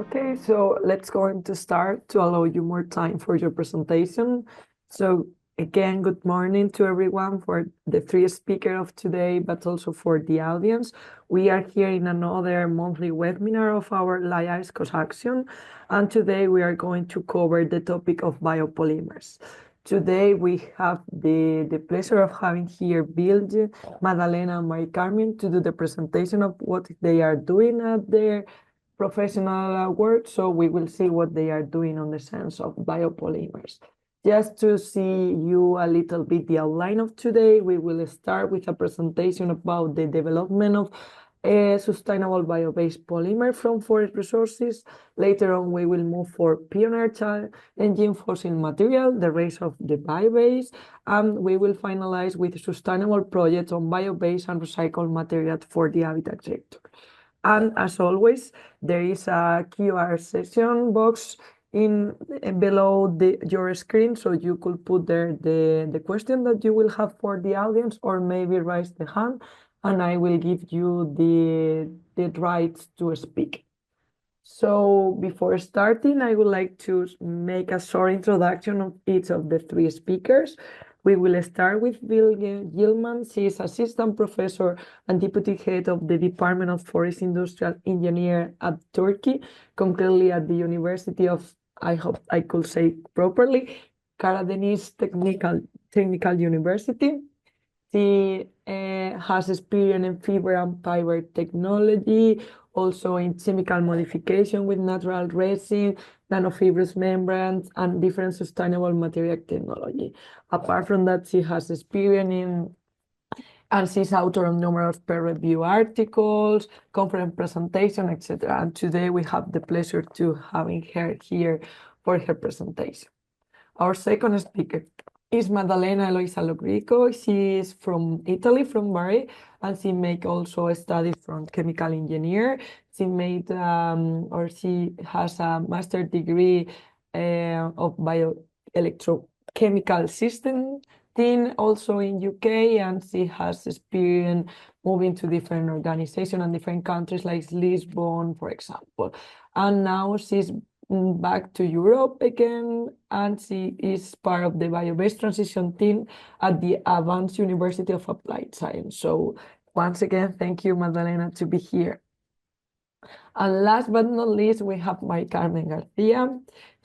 Okay, so let's go on to start to allow you more time for your presentation. So again, good morning to everyone for the three speakers of today, but also for the audience. We are here in another monthly webinar of our LIAISE co-action, and today we are going to cover the topic of biopolymers. Today we have the pleasure of having here Bilge, Maddalena, and Carmen to do the presentation of what they are doing at their professional work, so we will see what they are doing on the sense of biopolymers. Just to see you a little bit the outline of today, we will start with a presentation about the development of a sustainable bio-based polymer from forest resources. Later on, we will move for pioneer engine fossil material, the rise of the bio-base, and we will finalize with sustainable projects on bio-based and recycled material for the habitat sector. And as always, there is a QR session box below your screen, so you could put there the question that you will have for the audience, or maybe raise the hand, and I will give you the right to speak. So before starting, I would like to make a short introduction of each of the three speakers. We will start with Bilge Yilmaz. She is assistant professor and deputy head of the Department of Forest Industrial Engineer at Turkey, concretely at the University of, I hope I could say properly, Karadeniz Technical University. She has experience in fiber and fiber technology, also in chemical modification with natural resin, nanofibrous membranes, and different sustainable material technology. Apart from that, she has experience in, and she's author of numerous peer-reviewed articles, conference presentation, etc. And today we have the pleasure to having her here for her presentation. Our second speaker is Maddalena Eloisa Logrieco. She is from Italy, from Bari, and she make also a study from chemical engineer. She made or she has a master's degree of bioelectrochemical system thing also in UK, and she has experience moving to different organizations and different countries like Lisbon, for example. And now she's back to Europe again, and she is part of the Biobased transition team at the Advanced University of Applied Science. So once again, thank you, Maddalena, to be here. And last but not least, we have Carmen García.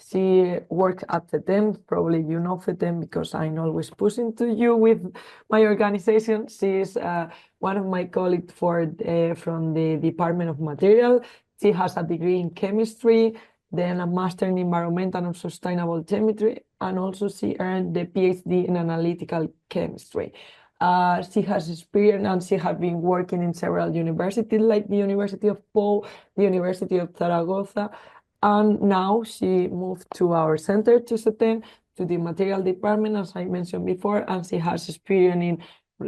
She works at FETEM. Probably you know FETEM because I'm always pushing to you with my organization. She is one of my colleagues from the Department of Material. She has a degree in chemistry, then a master in environmental and sustainable chemistry, and also she earned the PhD in analytical chemistry. She has experience and she has been working in several universities like the University of Po, the University of Zaragoza, and now she moved to our center to SETEM, to the material department, as I mentioned before, and she has experience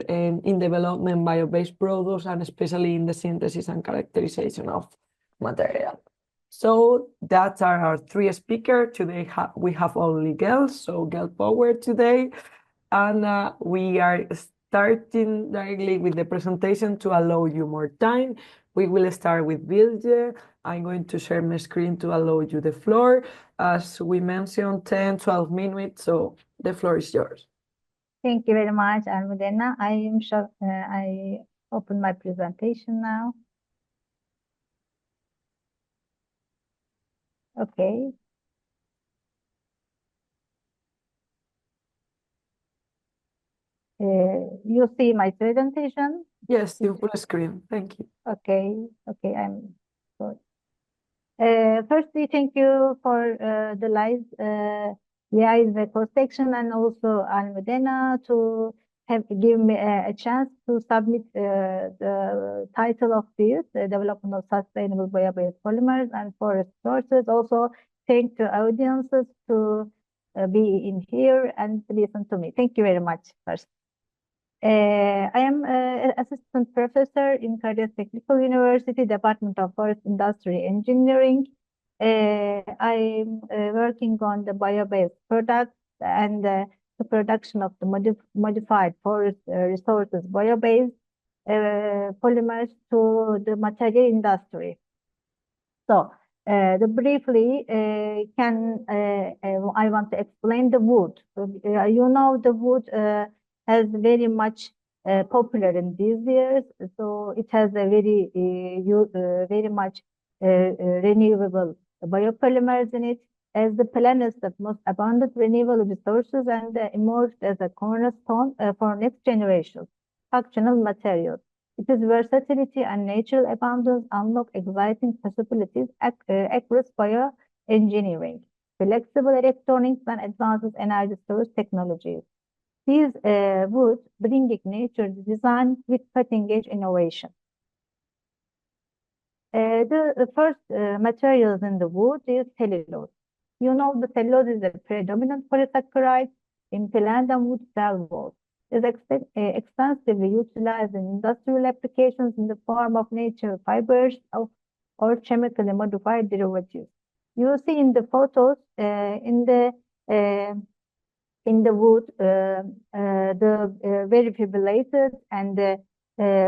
in development bio-based products, and especially in the synthesis and characterization of material. So that are our three speakers. Today we have only girls, so girl power today. And we are starting directly with the presentation to allow you more time. We will start with Bilge. I'm going to share my screen to allow you the floor. As we mentioned, 10, 12 minutes, so the floor is yours. Thank you very much, Maddalena. I open my presentation now. Okay. You see my presentation? Yes, you full screen. Thank you. Okay. Okay. I'm sorry. Firstly, thank you for the LIAISE co-section, and also Maddalena to give me a chance to submit the title of this, Development of Sustainable Bio-based Polymers and Forest Resources. Also, thank the audiences to be in here and listen to me. Thank you very much first. I am an assistant professor in Karadeniz Technical University, Department of Forest Industry Engineering. I'm working on the bio-based products and the production of the modified forest resources bio-based polymers to the material industry. So Briefly, I want to explain the wood. You know, the wood has very much popular in these years, so it has a very much renewable biopolymers in it, as the planet's the most abundant renewable resources and emerged as a cornerstone for next generation functional materials. Its versatility and natural abundance unlock exciting possibilities across bioengineering, flexible electronics, and advanced energy storage technologies. These would bring nature's design with cutting-edge innovation. The first materials in the wood is cellulose. You know, the cellulose is a predominant polysaccharide in plant and wood cell walls. Is extensively utilized in industrial applications in the form of natural fibers or chemically modified derivatives. You see in the photos in the wood the very fibrillated and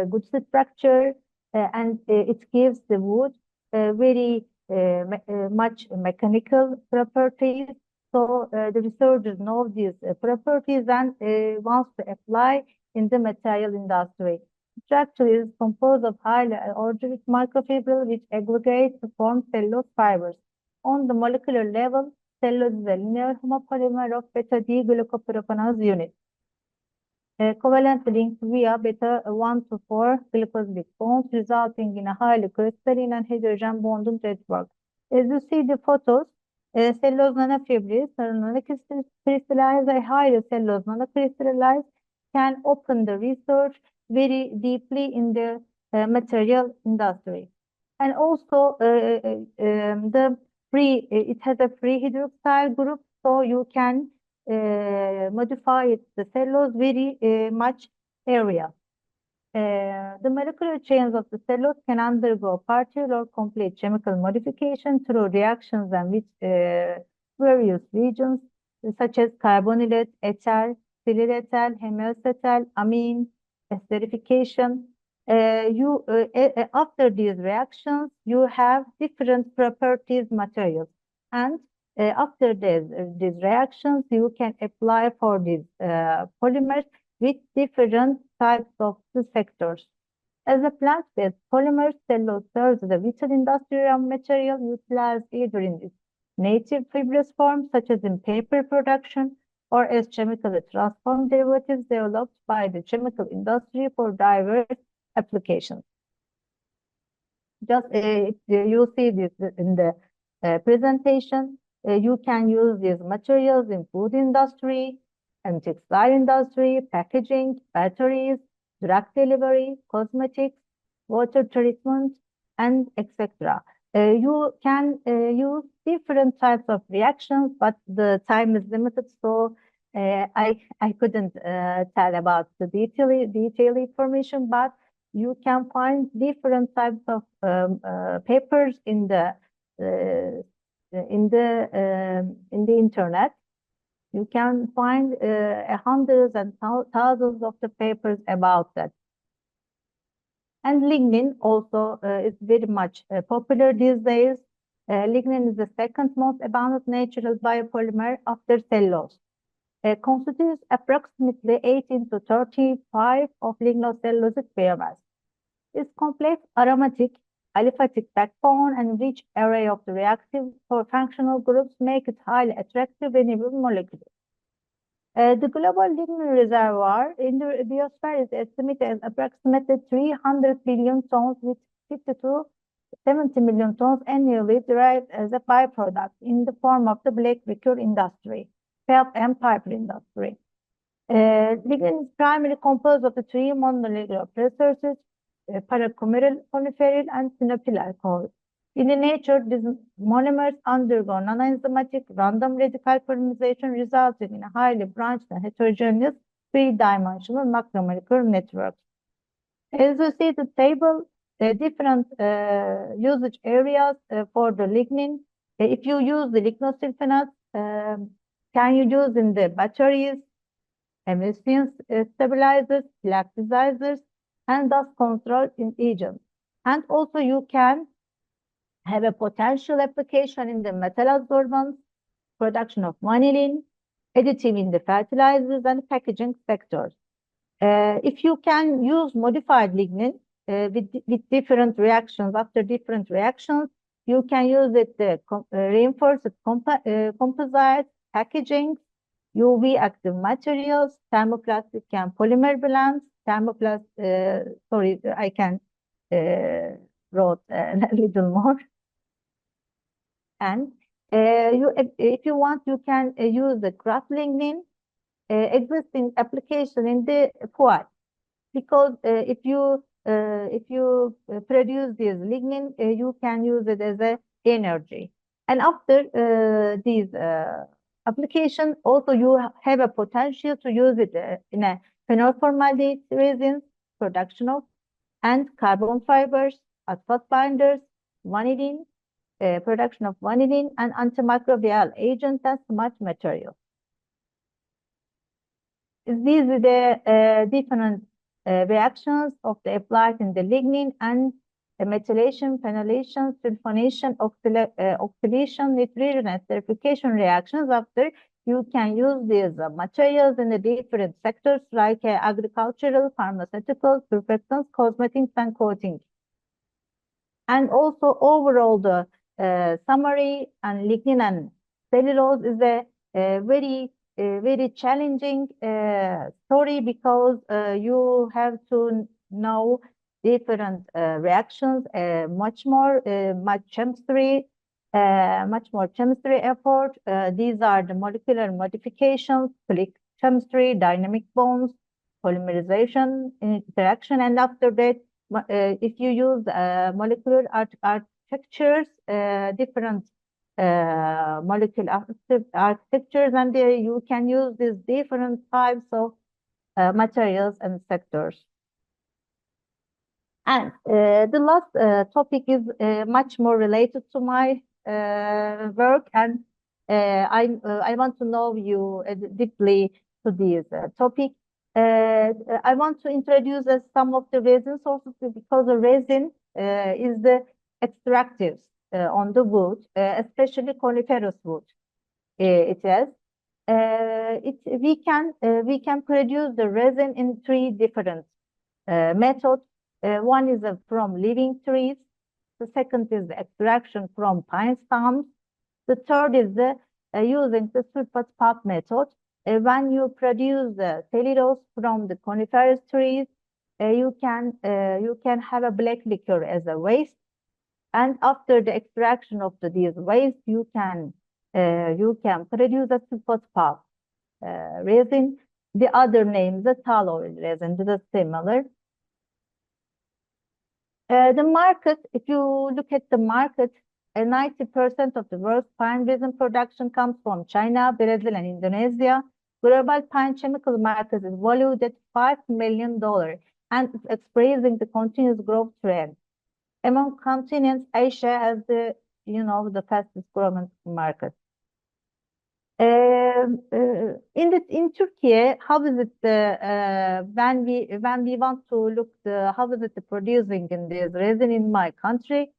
good structure, and it gives the wood very much mechanical properties. So the researchers know these properties and wants to apply in the material industry. Structure is composed of highly organic microfibrils which aggregate to form cellulose fibers. On the molecular level, cellulose is a linear homopolymer of beta-D-glucopropanose unit. Covalent linked via beta 1 to 4 glycosidic bonds, resulting in a highly crystalline and hydrogen bonded network. As you see the photos, cellulose nanofibers are nanocrystallized, a higher cellulose nanocrystallized can open the research very deeply in the material industry. And also it has a free hydroxyl group, so you can modify the cellulose very much area. The molecular chains of the cellulose can undergo partial or complete chemical modification through reactions and with various regions, such as carbonylate, ether, silyl-ethyl, hemiacetal, amine, esterification. After these reactions, you have different properties materials, and after these reactions, you can apply for these polymers with different types of the sectors. As a plant-based polymer, cellulose serves as a vital industrial material utilized either in its native fibrous form, such as in paper production, or as chemically transformed derivatives developed by the chemical industry for diverse applications. Just you see this in the presentation. You can use these materials in food industry and textile industry, packaging, batteries, drug delivery, cosmetics, water treatment, and etc. You can use different types of reactions, but the time is limited, so I couldn't tell about the detailed information, but you can find different types of papers in the internet. You can find hundreds and thousands of the papers about that. And lignin also is very much popular these days. Lignin is the second most abundant natural biopolymer after cellulose. Constitutes approximately 18 to 35 of lignocellulosic biomass. Its complex aromatic aliphatic backbone and rich array of the reactive functional groups make it highly attractive renewable molecule. The global lignin reservoir in the biosphere is estimated as approximately 300 billion tons, with 50 to 70 million tons annually derived as a byproduct in the form of the black liquor industry, pulp and paper industry. Lignin is primarily composed of the three mononuclear precursors, paracomeryl, polyferyl, and synopyl alcohol. In the nature, these monomers undergo non-enzymatic random radical polymerization, resulting in a highly branched and heterogeneous three-dimensional macromolecular networks. As you see the table, different usage areas for the lignin. If you use the lignosulfonates, can you use in the batteries, emissions stabilizers, lactizers, and dust control in agents. And also you can have a potential application in the metal absorbance, production of vanillin, additive in the fertilizers and packaging sectors. If you can use modified lignin with different reactions, after different reactions, you can use it reinforced composites, packaging, UV active materials, thermoplastic and polymer blends, sorry, I can wrote a little more. And if you want, you can use the kraft lignin existing application in the foil, because if you produce this lignin, you can use it as a energy. And after these application, also you have a potential to use it in a phenol formaldehyde resins, production of and carbon fibers, asphalt binders, vanillin, production of vanillin and antimicrobial agents and smart materials. These are the different reactions of the applied in the lignin and methylation, phenylation, sulfonation, oxidation, nitration, and esterification reactions. After you can use these materials in the different sectors like agricultural, pharmaceutical, surfactants, cosmetics, and coating. And also overall the summary and lignin and cellulose is a very challenging story, because you have to know different reactions, much more chemistry effort. These are the molecular modifications, click chemistry, dynamic bonds, polymerization, interaction, and after that, if you use molecular architectures, different molecular architectures, and there you can use these different types of materials and sectors. And the last topic is much more related to my work, and I want to know you deeply to this topic. I want to introduce some of the resin sources, because the resin is the extractives on the wood, especially coniferous wood. We can produce the resin in 3 different methods. One is from living trees. The second is the extraction from pine stumps. The third is using the sulfate pulp method. When you produce the cellulose from the coniferous trees, you can have a black liquor as a waste. And after the extraction of these waste, you can produce a sulfate pulp resin. The other name, the tall oil resin, is similar. The market, if you look at the market, 90% of the world's pine resin production comes from China, Brazil, and Indonesia. Global pine chemical market is valued at $5 million and it's experiencing the continuous growth trend. Among continents, Asia has the fastest growing market. In Turkey, how is it when we want to look how is it producing in this resin in my country?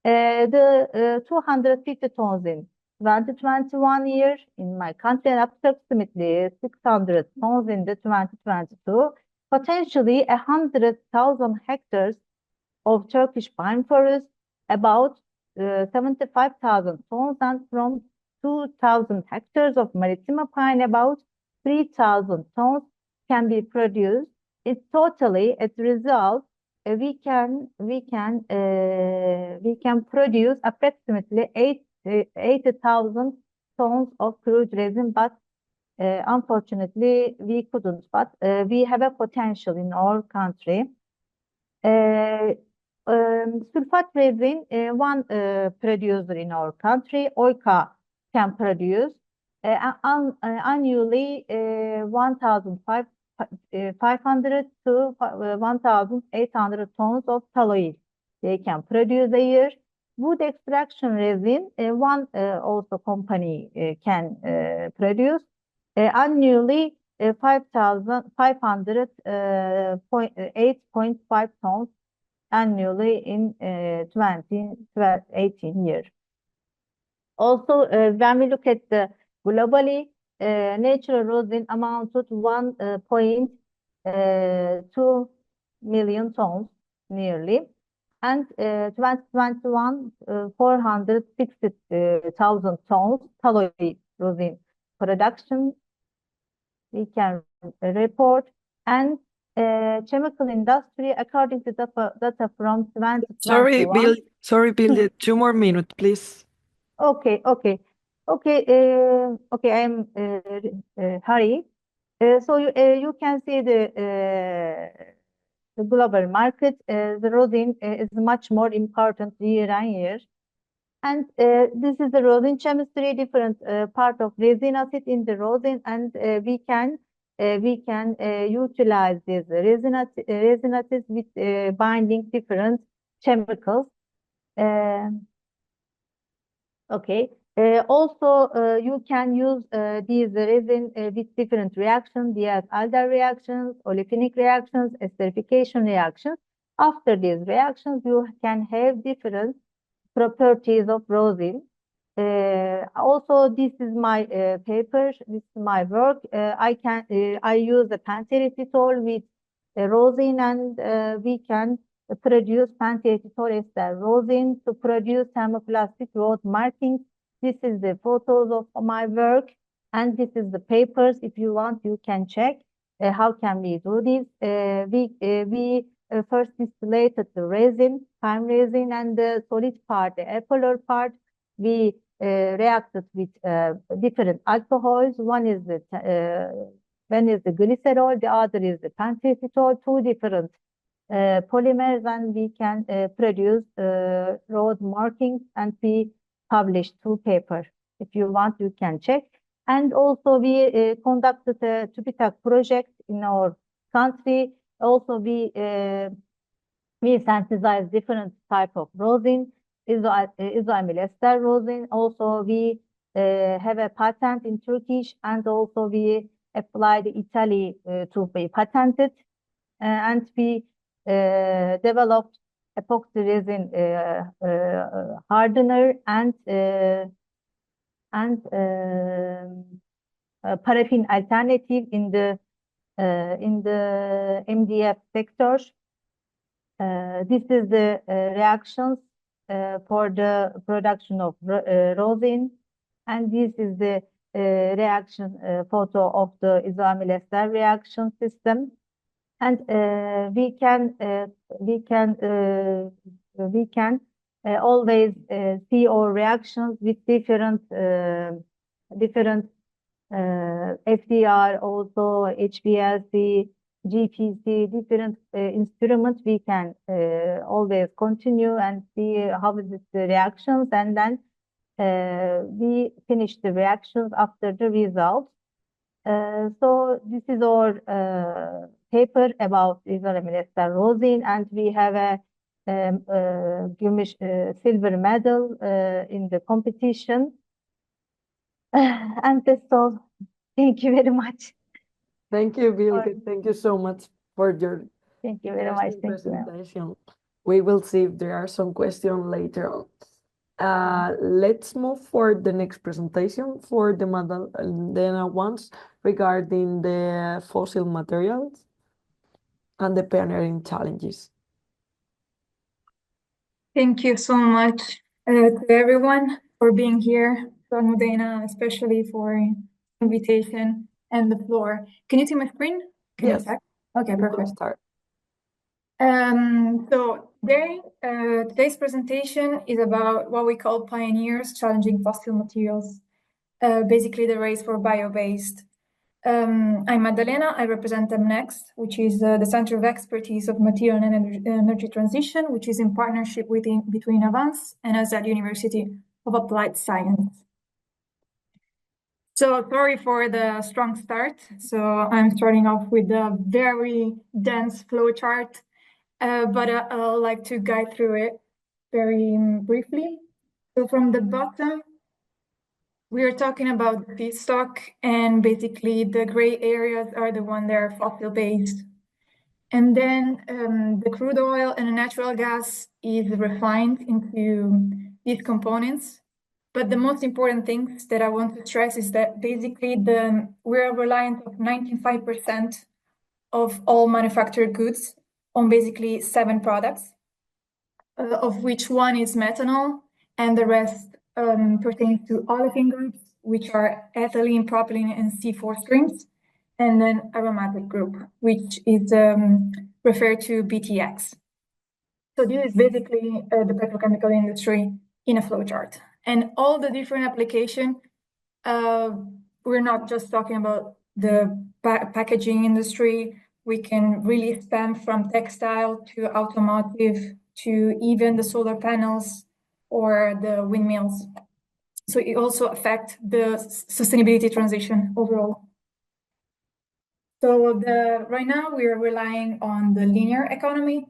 The 250 tons in 2021 year in my country, and approximately 600 tons in the 2022. Potentially 100,000 hectares of Turkish pine forest, about 75,000 tons, and from 2,000 hectares of Maritima pine, about 3,000 tons can be produced. In totally, as a result, we can produce approximately 80,000 tons of crude resin, but unfortunately we couldn't. But we have a potential in our country. Sulfate resin, one producer in our country, Oyka, can produce annually 1,500 to 1,800 tons of tall oil. They can produce a year. Wood extraction resin, one also company can produce annually 5,508.5 tons. annually in 2018 year. Also, when we look at the globally, natural rosin amounted 1.2 million tons nearly, and 2021 460,000 tons thalloid rosin production we can report, and chemical industry according to data from 2021. Sorry, Bill, 2 more minutes, please. Okay. I'm hurry. So you can see the global market. The rosin is much more important year on year, and this is the rosin chemistry, different part of resin acid in the rosin, and we can utilize this resin acid with binding different chemicals. Okay. Also, you can use these resin with different reactions, Diaz-Alder reactions, olefinic reactions, esterification reactions. After these reactions, you can have different properties of rosin. Also, this is my paper. This is my work. I use a panthenol with rosin, and we can produce panthenol ester rosin to produce thermoplastic road markings. This is the photos of my work, and this is the papers. If you want, you can check how can we do this. We first distillated the resin, fine resin, and the solid part, the apolymer part. We reacted with different alcohols. One is the glycerol, the other is the panthenol, two different polymers, and we can produce road markings, and we published 2 papers. If you want, you can check. And also we conducted a TÜBİTAK project in our country. Also we synthesize different type of rosin, izoamyl ester rosin. Also we have a patent in Turkish, and also we applied Italy to be patented, and we developed epoxy resin hardener and paraffin alternative in the MDF sector. This is the reactions for the production of rosin, and this is the reaction photo of the izoamyl ester reaction system. And we can always see our reactions with different FDR, also HPLC, GPC, different instruments. We can always continue and see how is the reactions, and then we finish the reactions after the results. So this is our paper about izoamyl ester rosin, and we have a silver medal in the competition. And that's all. Thank you very much. Thank you, Bilge. Thank you so much for your Thank you very much. presentation. We will see if there are some questions later on. Let's move for the next presentation for the Maddalena ones regarding the fossil materials and the pioneering challenges. Thank you so much to everyone for being here, to Maddalena, especially for invitation and the floor. Can you see my screen? Can Yes. you check? Okay, perfect. Start. So today's presentation is about what we call pioneers challenging fossil materials, basically the race for bio-based. I'm Maddalena. I represent MNEXT, which is the Center of Expertise of Material and Energy Transition, which is in partnership between Avance and Azad University of Applied Science. So sorry for the strong start. So I'm starting off with a very dense flow chart, but I'll like to guide through it very briefly. So from the bottom, we are talking about feedstock, and basically the gray areas are the ones that are fossil-based. And then the crude oil and the natural gas is refined into these components. But the most important things that I want to stress is that basically we're reliant of 95% of all manufactured goods on basically 7 products, of which one is methanol, and the rest pertains to olefin groups, which are ethylene, propylene, and C4 streams, and then aromatic group, which is referred to BTX. So this is basically the petrochemical industry in a flowchart. And all the different application, we're not just talking about the packaging industry. We can really span from textile to automotive to even the solar panels or the windmills. So it also affects the sustainability transition overall. So right now we are relying on the linear economy,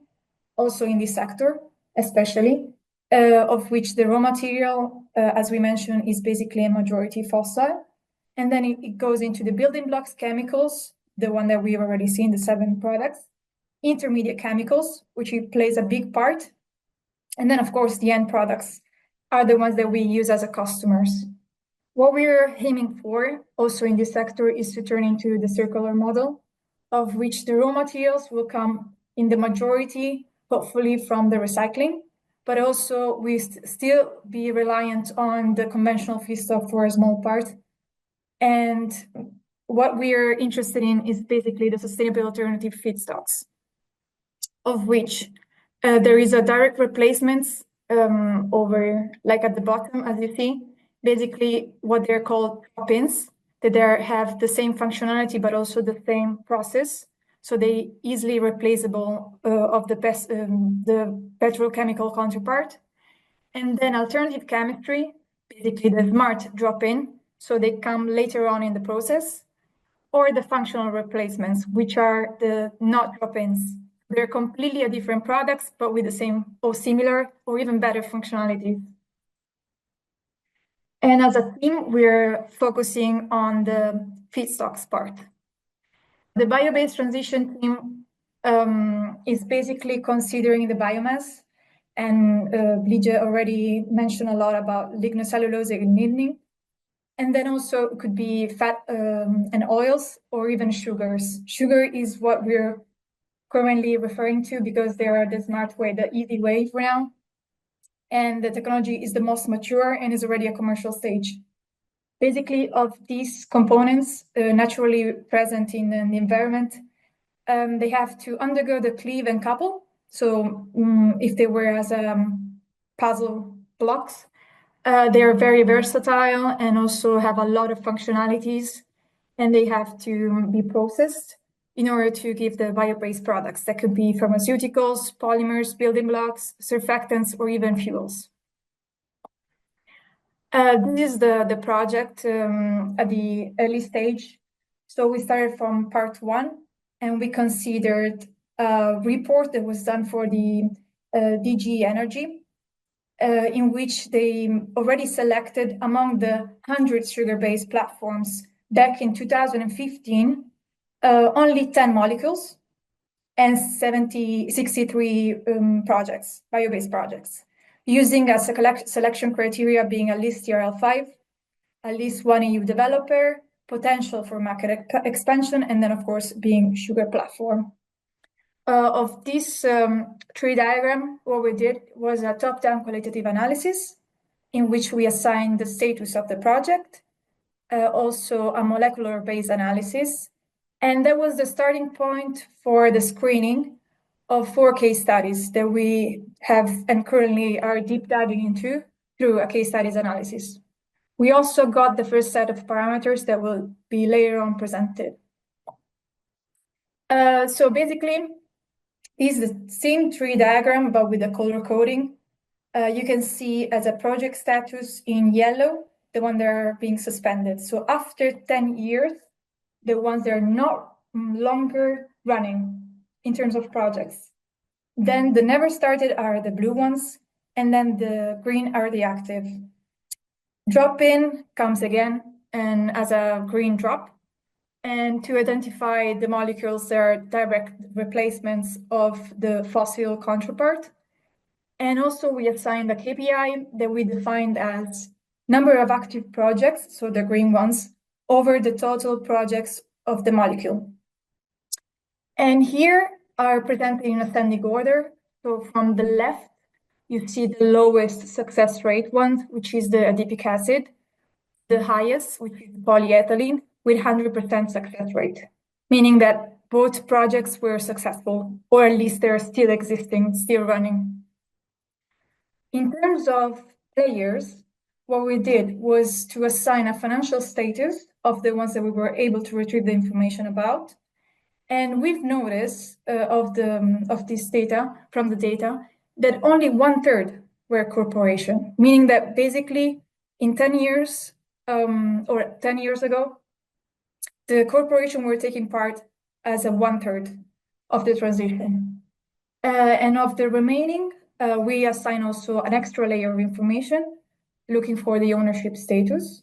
also in this sector, especially, of which the raw material, as we mentioned, is basically a majority fossil. And then it goes into the building blocks chemicals, the one that we've already seen, the 7 products, intermediate chemicals, which it plays a big part. And then, of course, the end products are the ones that we use as a customers. What we're aiming for also in this sector is to turn into the circular model, of which the raw materials will come in the majority, hopefully from the recycling, but also we still be reliant on the conventional feedstock for a small part. And what we're interested in is basically the sustainable alternative feedstocks, of which there is a direct replacement over, like at the bottom, as you see, basically what they're called drop-ins, that they have the same functionality, but also the same process. So they easily replaceable of the petrochemical counterpart. And then alternative chemistry, basically the smart drop-in, so they come later on in the process, or the functional replacements, which are the not drop-ins. They're completely different products, but with the same or similar or even better functionalities. And as a team, we're focusing on the feedstocks part. The bio-based transition team is basically considering the biomass, and Bilge already mentioned a lot about lignocellulose and lignin. And then also it could be fat and oils or even sugars. Sugar is what we're currently referring to because they are the smart way, the easy way for now. And the technology is the most mature and is already a commercial stage. Basically, of these components naturally present in the environment, they have to undergo the cleave and couple. So if they were as puzzle blocks, they are very versatile and also have a lot of functionalities, and they have to be processed in order to give the bio-based products that could be pharmaceuticals, polymers, building blocks, surfactants, or even fuels. This is the project at the early stage. So we started from part 1, and we considered a report that was done for the DG Energy, in which they already selected among the 100 sugar-based platforms back in 2015, only 10 molecules and 63 projects, bio-based projects, using a selection criteria being at least TRL5, at least 1 EU developer, potential for market expansion, and then, of course, being sugar platform. Of this tree diagram, what we did was a top-down qualitative analysis in which we assigned the status of the project, also a molecular-based analysis, and that was the starting point for the screening of 4 case studies that we have and currently are deep diving into through a case studies analysis. We also got the first set of parameters that will be later on presented. So basically, is the same tree diagram, but with a color coding. You can see as a project status in yellow, the one that are being suspended. So after 10 years, the ones that are not longer running in terms of projects. Then the never started are the blue ones, and then the green are the active. Drop-in comes again and as a green drop. and to identify the molecules that are direct replacements of the fossil counterpart. And also we assigned a KPI that we defined as number of active projects, so the green ones, over the total projects of the molecule. And here are presented in ascending order. So from the left, you see the lowest success rate one, which is the adipic acid, the highest, which is polyethylene, with 100% success rate, meaning that both projects were successful, or at least they're still existing, still running. In terms of players, what we did was to assign a financial status of the ones that we were able to retrieve the information about. And we've noticed of this data, from the data, that only 1/3 were corporation, meaning that basically in 10 years, or 10 years ago, the corporation were taking part as a 1/3 of the transition. And of the remaining, we assign also an extra layer of information looking for the ownership status.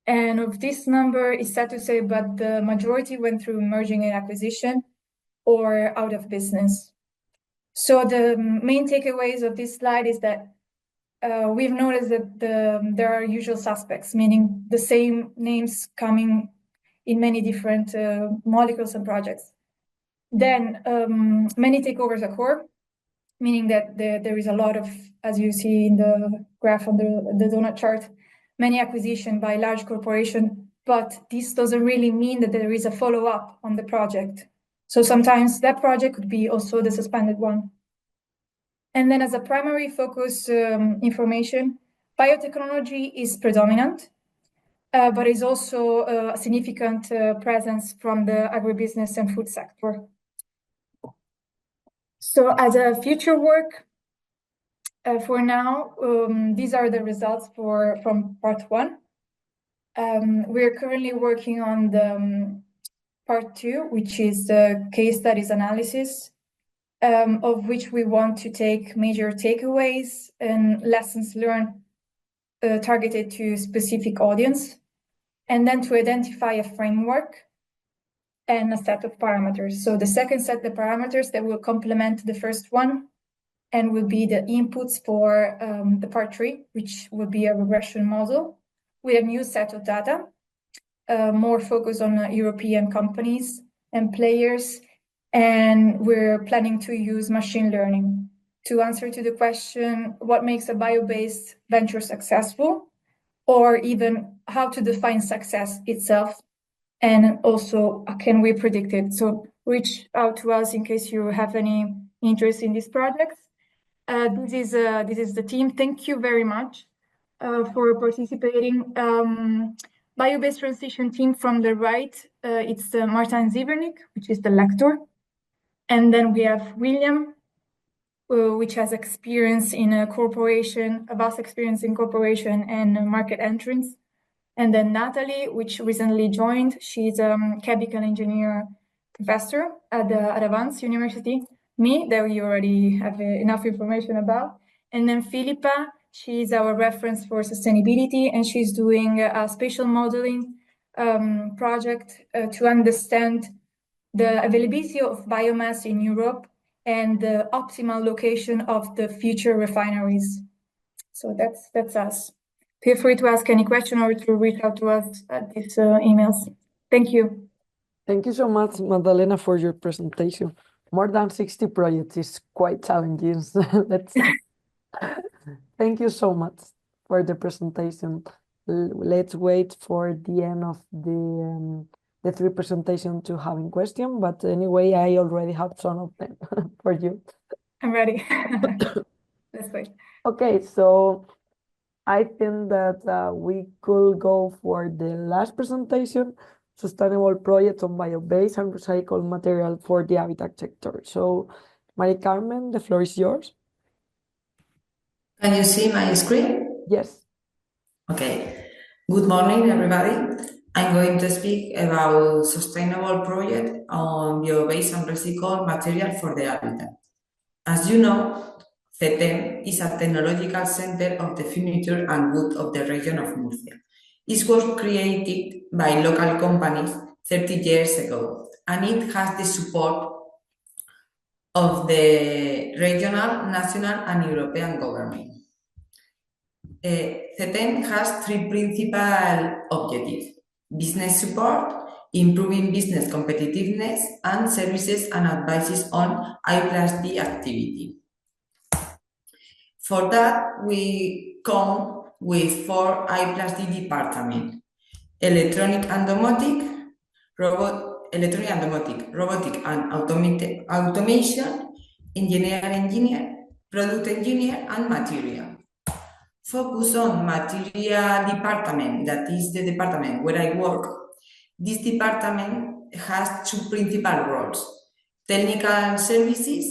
And of this number, it's sad to say, but the majority went through merging and acquisition or out of business. So the main takeaways of this slide is that we've noticed that there are usual suspects, meaning the same names coming in many different molecules and projects. Then many takeovers occur, meaning that there is a lot of, as you see in the graph on the donut chart, many acquisition by large corporation, but this doesn't really mean that there is a follow-up on the project. So sometimes that project could be also the suspended one. And then as a primary focus information, biotechnology is predominant, but is also a significant presence from the agribusiness and food sector. So as a future work, for now, these are the results from part 1. We're currently working on the part 2, which is the case studies analysis, of which we want to take major takeaways and lessons learned targeted to specific audience, and then to identify a framework and a set of parameters. So the second set of parameters that will complement the first one and will be the inputs for the part 3, which will be a regression model with a new set of data, more focused on European companies and players. And we're planning to use machine learning to answer to the question, what makes a bio-based venture successful, or even how to define success itself. And also, can we predict it? So reach out to us in case you have any interest in these projects. This is the team. Thank you very much for participating. Bio-based transition team from the right, it's Martin Ziebernick, which is the lecturer. And then we have William, which has experience in a corporation, a vast experience in corporation and market entrance. And then Natalie, which recently joined, she's a chemical engineer professor at Advance University. Me, that we already have enough information about. And then Philippa, she's our reference for sustainability, and she's doing a spatial modeling project to understand the availability of biomass in Europe and the optimal location of the future refineries. So that's us. Feel free to ask any question or to reach out to us at these emails. Thank you. Thank you so much, Maddalena, for your presentation. More than 60 projects is quite challenging. Thank you so much for the presentation. Let's wait for the end of the 3 presentations to having question, but anyway, I already have some of them for you. I'm ready. Let's wait. Okay, so I think that we could go for the last presentation, sustainable projects on bio-based and recycled material for the habitat sector. So, Maria Carmen, the floor is yours. Can you see my screen? Yes. Okay. Good morning, everybody. I'm going to speak about sustainable project on bio-based and recycled material for the habitat. As you know, CETEM is a technological center of the future and good of the region of Murcia. It was created by local companies 30 years ago, and it has the support of the regional, national, and European government. CETEM has three principal objectives: business support, improving business competitiveness, and services and advices on I+D activity. For that, we come with 4 I+D departments: electronic and domotic, robotic and automation, engineer, product engineer, and material. Focus on material department, that is the department where I work. This department has 2 principal roles: technical services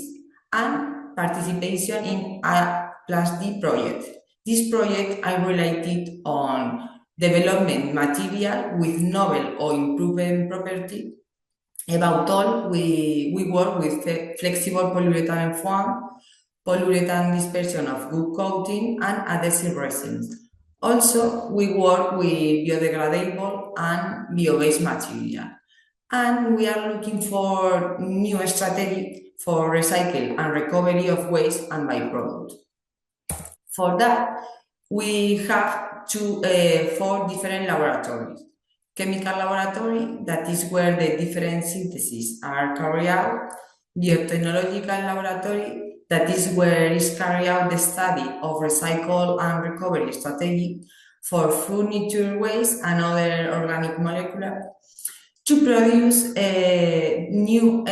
and participation in I+D project. This project are related on development material with novel or improving property. About all, we work with flexible polyurethane foam, polyurethane dispersion of good coating, and adhesive resins. Also, we work with biodegradable and bio-based material. And we are looking for new strategy for recycle and recovery of waste and byproducts. For that, we have 4 different laboratories. Chemical laboratory, that is where the different syntheses are carried out. Biotechnological laboratory, that is where is carried out the study of recycle and recovery strategy for furniture waste and other organic molecular to produce new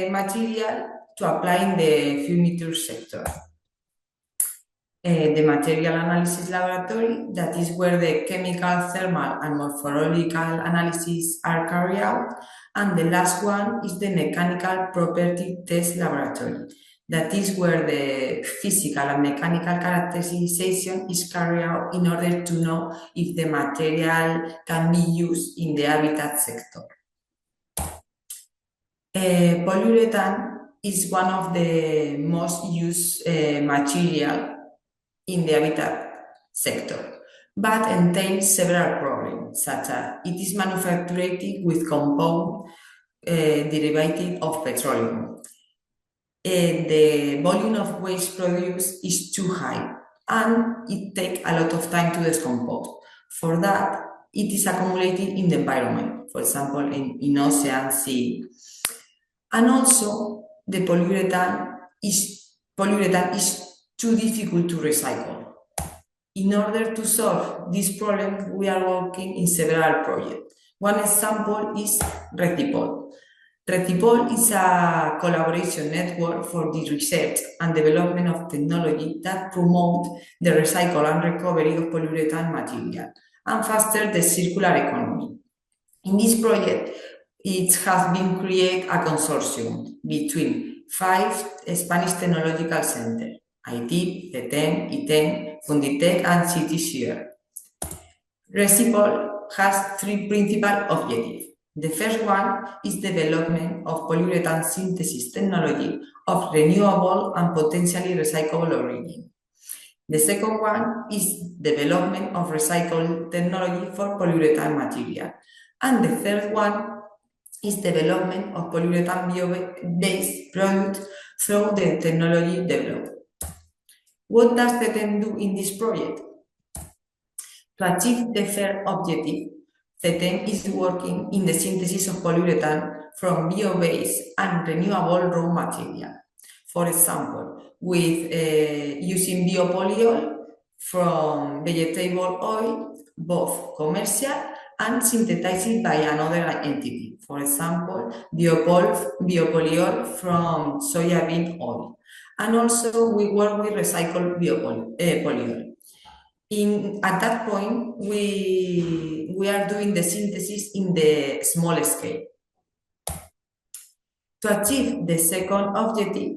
material to apply in the furniture sector. The material analysis laboratory, that is where the chemical, thermal, and morphological analyses are carried out. And the last one is the mechanical property test laboratory. That is where the physical and mechanical characterization is carried out in order to know if the material can be used in the habitat sector. Polyurethane is one of the most used material in the habitat sector, but entails several problems, such as it is manufactured with compound derivative of petroleum. The volume of waste produced is too high, and it takes a lot of time to decompose. For that, it is accumulated in the environment, for example, in ocean, sea. And also, the polyurethane is too difficult to recycle. In order to solve this problem, we are working in several projects. One example is Recipol. Recipol is a collaboration network for the research and development of technology that promote the recycle and recovery of polyurethane material and foster the circular economy. In this project, it has been created a consortium between 5 Spanish technological centers: IT, CETEM, ITEM, Funditec, and CTCR. Recipol has 3 principal objectives. The first one is development of polyurethane synthesis technology of renewable and potentially recyclable origin. The second one is development of recycled technology for polyurethane material. And the third one is development of polyurethane bio-based products through the technology developed. What does CETEM do in this project? To achieve the third objective, CETEM is working in the synthesis of polyurethane from bio-based and renewable raw material. For example, with using biopolyol from vegetable oil, both commercial and synthesized by another entity. For example, biopolyol from soybean oil. And also we work with recycled polyol. At that point, we are doing the synthesis in the small scale. To achieve the second objective,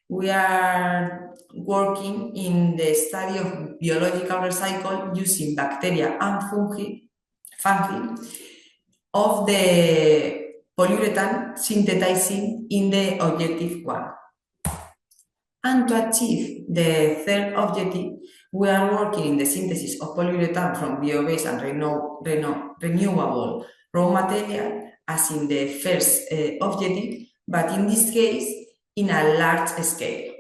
we are working in the study of biological recycle using bacteria and fungi of the polyurethane synthesizing in the objective 1. And to achieve the third objective, we are working in the synthesis of polyurethane from bio-based and renewable raw material as in the first objective, but in this case, in a large scale.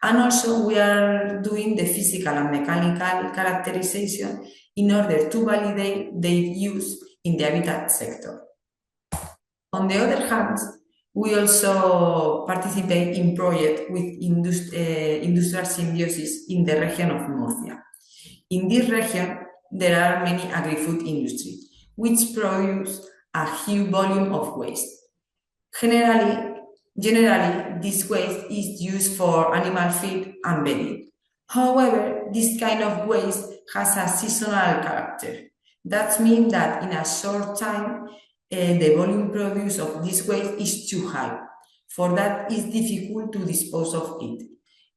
And also, we are doing the physical and mechanical characterization in order to validate their use in the habitat sector. On the other hand, we also participate in projects with Industrial Symbiosis in the region of Murcia. In this region, there are many agri-food industries, which produce a huge volume of waste. Generally, this waste is used for animal feed and bedding. However, this kind of waste has a seasonal character. That means that in a short time, the volume produced of this waste is too high. For that, it's difficult to dispose of it.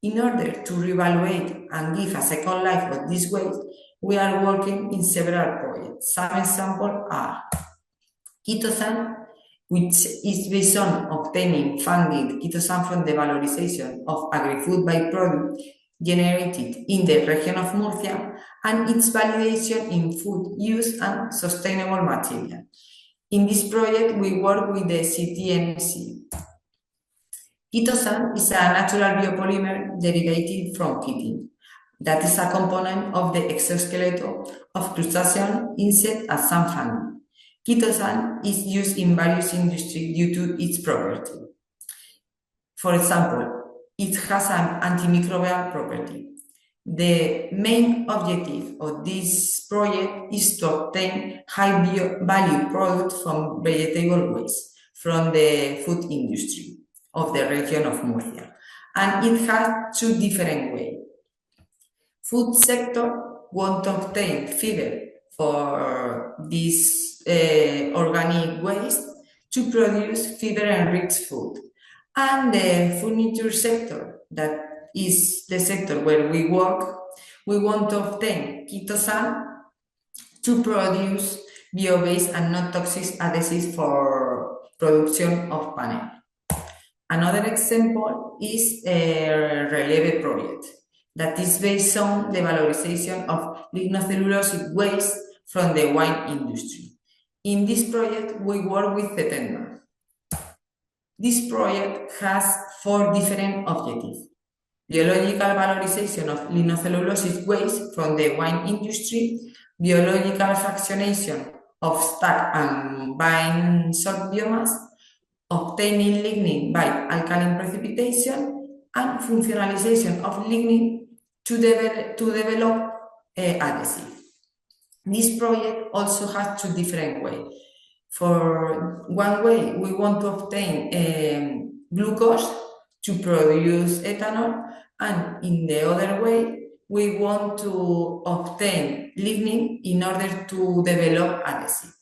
In order to reevaluate and give a second life of this waste, we are working in several projects. Some examples are Kitosan, which is based on obtaining funding Kitosan from the valorization of agri-food byproduct generated in the region of Murcia and its validation in food use and sustainable material. In this project, we work with the CTNC. Kitosan is a natural biopolymer derived from chitin. That is a component of the exoskeleton of crustacean, insect, and some fungi. Kitosan is used in various industries due to its property. For example, it has an antimicrobial property. The main objective of this project is to obtain high-value products from vegetable waste from the food industry of the region of Murcia. And it has two different ways. Food sector want to obtain fiber for this organic waste to produce fiber-enriched food. And the furniture sector, that is the sector where we work, we want to obtain Kitosan to produce bio-based and non-toxic adhesives for production of panel. Another example is a reliable project that is based on the valorization of lignocellulosic waste from the wine industry. In this project, we work with Zetenda. This project has 4 different objectives: biological valorization of lignocellulosic waste from the wine industry, biological fractionation of stack and vine salt biomass, obtaining lignin by alkaline precipitation, and functionalization of lignin to develop adhesive. This project also has 2 different ways. For one way, we want to obtain glucose to produce ethanol, and in the other way, we want to obtain lignin in order to develop adhesive.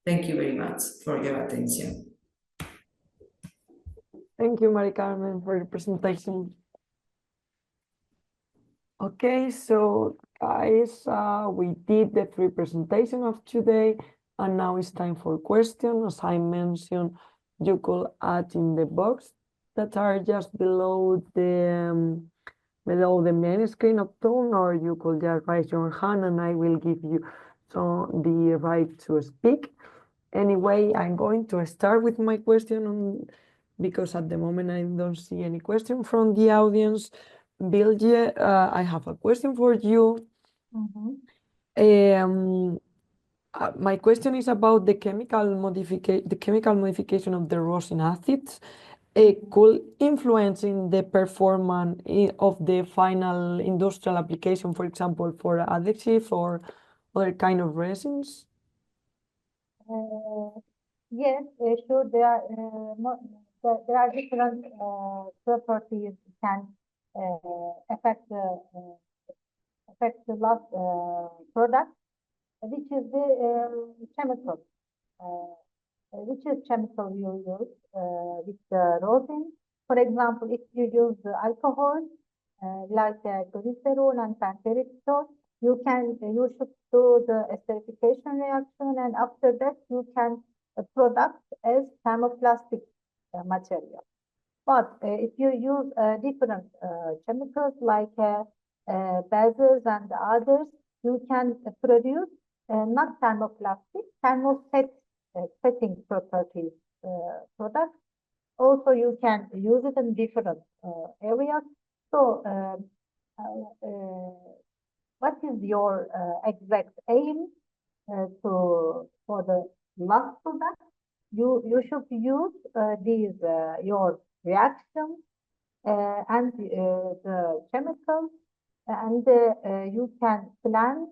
Thank you very much for your attention. Thank you, Mari Carmen, for your presentation. Okay, so guys, we did the 3 presentations of today, and now it's time for questions. As I mentioned, you could add in the box that are just below the main screen of Zoom, or you could just raise your hand and I will give you the right to speak. Anyway, I'm going to start with my question because at the moment I don't see any question from the audience. Bilge, I have a question for you. My question is about the chemical modification of the rosin acids. Could influence in the performance of the final industrial application, for example, for adhesive or other kind of resins? Yes, sure. There are different properties can affect the last product, which is the chemical. Which is chemical you use with the rosin. For example, if you use alcohol like glycerol and pantherol, you should do the esterification reaction, and after that you can product as thermoplastic material. But if you use different chemicals like bases and others, you can produce not thermoplastic, thermoset setting properties product. Also, you can use it in different areas. So, what is your exact aim for the last product? You should use these your reactions and the chemicals, and you can plan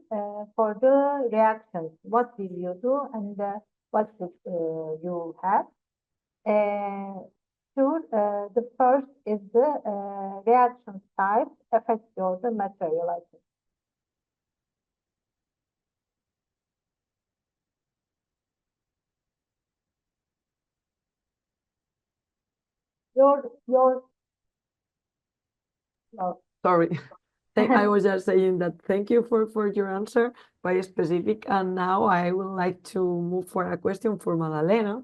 for the reactions. What will you do, and what should you have? Sure, the first is the reaction type affects your the material, I think. Your no. Sorry. I was just saying that thank you for your answer, very specific. And now I would like to move for a question for Maddalena.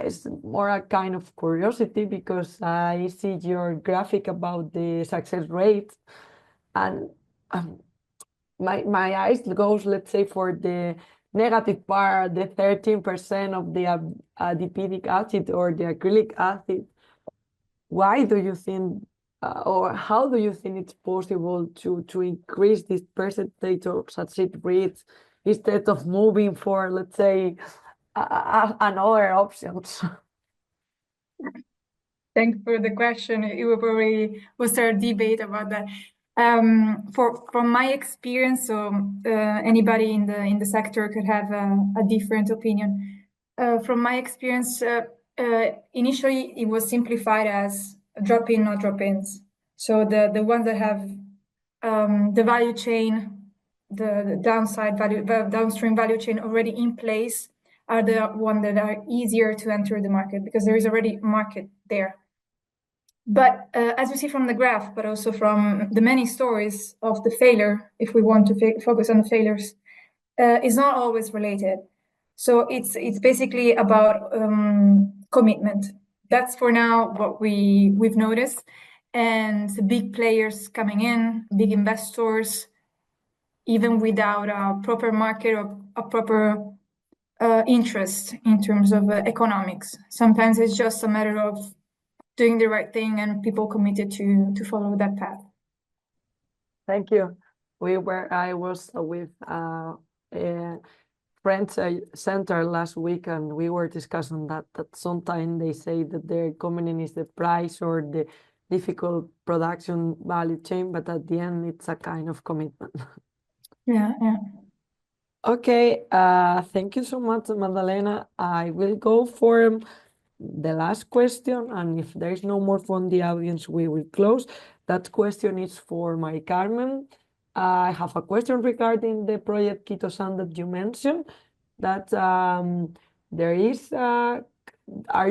It's more a kind of curiosity because I see your graphic about the success rate, and my eyes goes, let's say, for the negative part, the 13% of the adipic acid or the acrylic acid. Why do you think, or how do you think it's possible to increase this percentage of success rates instead of moving for, let's say, another options? Thanks for the question. It will probably was there a debate about that. From my experience, so anybody in the sector could have a different opinion. From my experience, initially it was simplified as drop-in, not drop-ins. So the ones that have the value chain, the downstream value chain already in place are the ones that are easier to enter the market because there is already a market there. But as you see from the graph, but also from the many stories of the failure, if we want to focus on the failures, is not always related. So it's basically about commitment. That's for now what we've noticed, and the big players coming in, big investors, even without a proper market or a proper interest in terms of economics. Sometimes it's just a matter of doing the right thing and people committed to follow that path. Thank you. I was with a Friends Center last week, and we were discussing that sometimes they say that their commitment is the price or the difficult production value chain, but at the end it's a kind of commitment. Yeah. Okay, thank you so much, Maddalena. I will go for the last question, and if there is no more from the audience, we will close. That question is for my Carmen. I have a question regarding the project Kitosan that you mentioned, that there is, are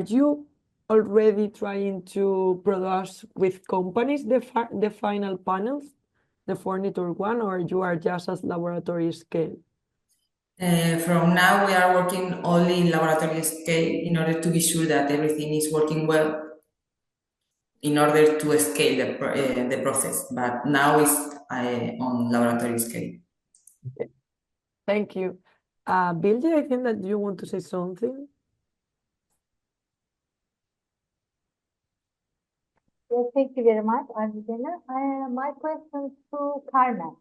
you already trying to produce with companies the final panels, the furniture one, or you are just at laboratory scale? From now, we are working only in laboratory scale in order to be sure that everything is working well in order to scale the process. But now it's on laboratory scale. Okay. Thank you. Bilge, I think that you want to say something. Yes, thank you very much, Maddalena. My question to Carmen.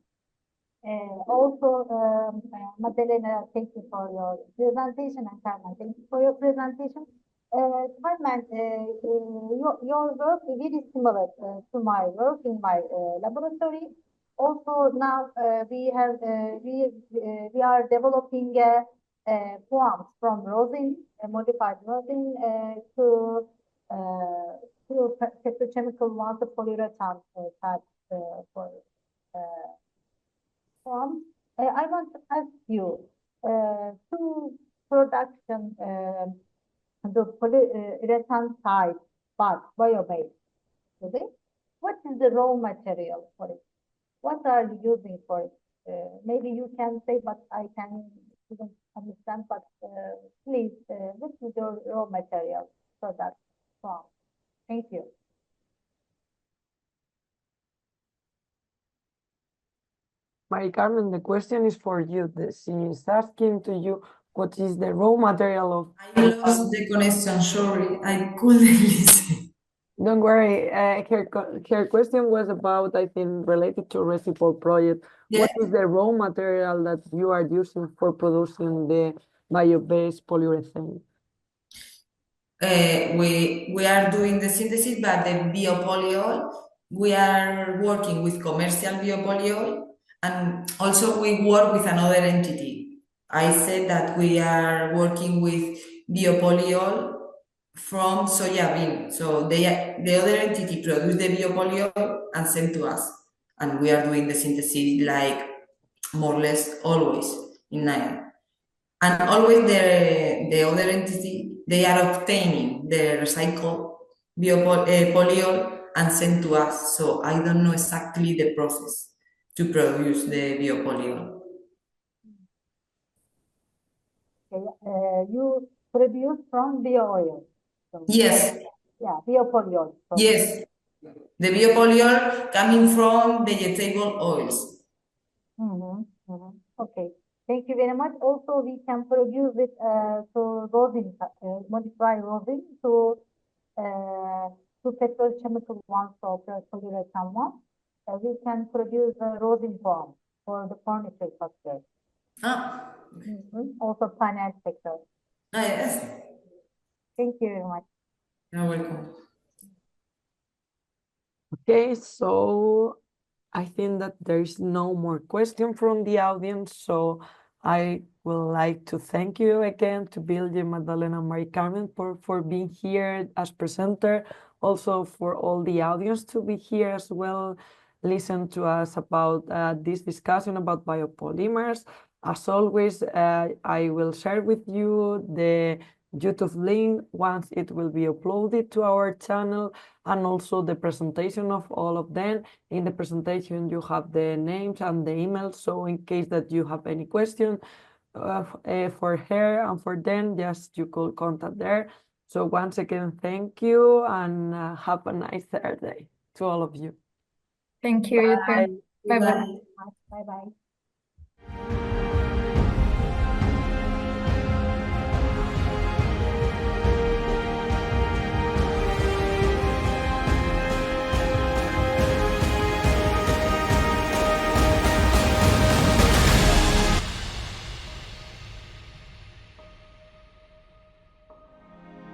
Also, Maddalena, thank you for your presentation, and Carmen, thank you for your presentation. Carmen, your work is very similar to my work in my laboratory. Also, now we are developing foams from rosin, modified rosin, to petrochemical multipolyurethane type for forms. I want to ask you to production the polyurethane type, but bio-based. Okay? What is the raw material for it? What are you using for it? Maybe you can say, but I didn't understand. But please, what is your raw material product from? Thank you. Mari Carmen, the question is for you. She is asking to you, What is the raw material of? I lost the connection, sorry, I couldn't listen. Don't worry. Her question was about, I think, related to reciprocal project. What Yeah. is the raw material that you are using for producing the bio-based polyurethane? We are doing the synthesis, but the biopolyol, we are working with commercial biopolyol, and also we work with another entity. I said that we are working with biopolyol from soya bean. So the other entity produce the biopolyol and send to us, and we are doing the synthesis like more or less always in nine. And always the other entity, they are obtaining the recycled polyol and send to us. So I don't know exactly the process to produce the biopolyol. Okay. You produce from bio oil. So, Yes, yeah, biopolyol. So, yes. The biopolyol coming from vegetable oils. Okay. Thank you very much. Also, we can produce it to rosin, modify rosin to petrochemical ones or polyurethane ones. We can produce a rosin form for the furniture sector. Ah, Also finance sector. yes. Thank you very much. You're welcome. Okay, so I think that there is no more question from the audience, so I would like to thank you again to Bilge, Maddalena, Mary Carmen for being here as presenter, also for all the audience to be here as well, listen to us about this discussion about biopolymers. As always, I will share with you the YouTube link once it will be uploaded to our channel, and also the presentation of all of them. In the presentation, you have the names and the emails. So in case that you have any question for her and for them, just you could contact there. So once again, thank you, and have a nice Thursday to all of you. Thank you. You too. Bye. Bye bye. Bye bye.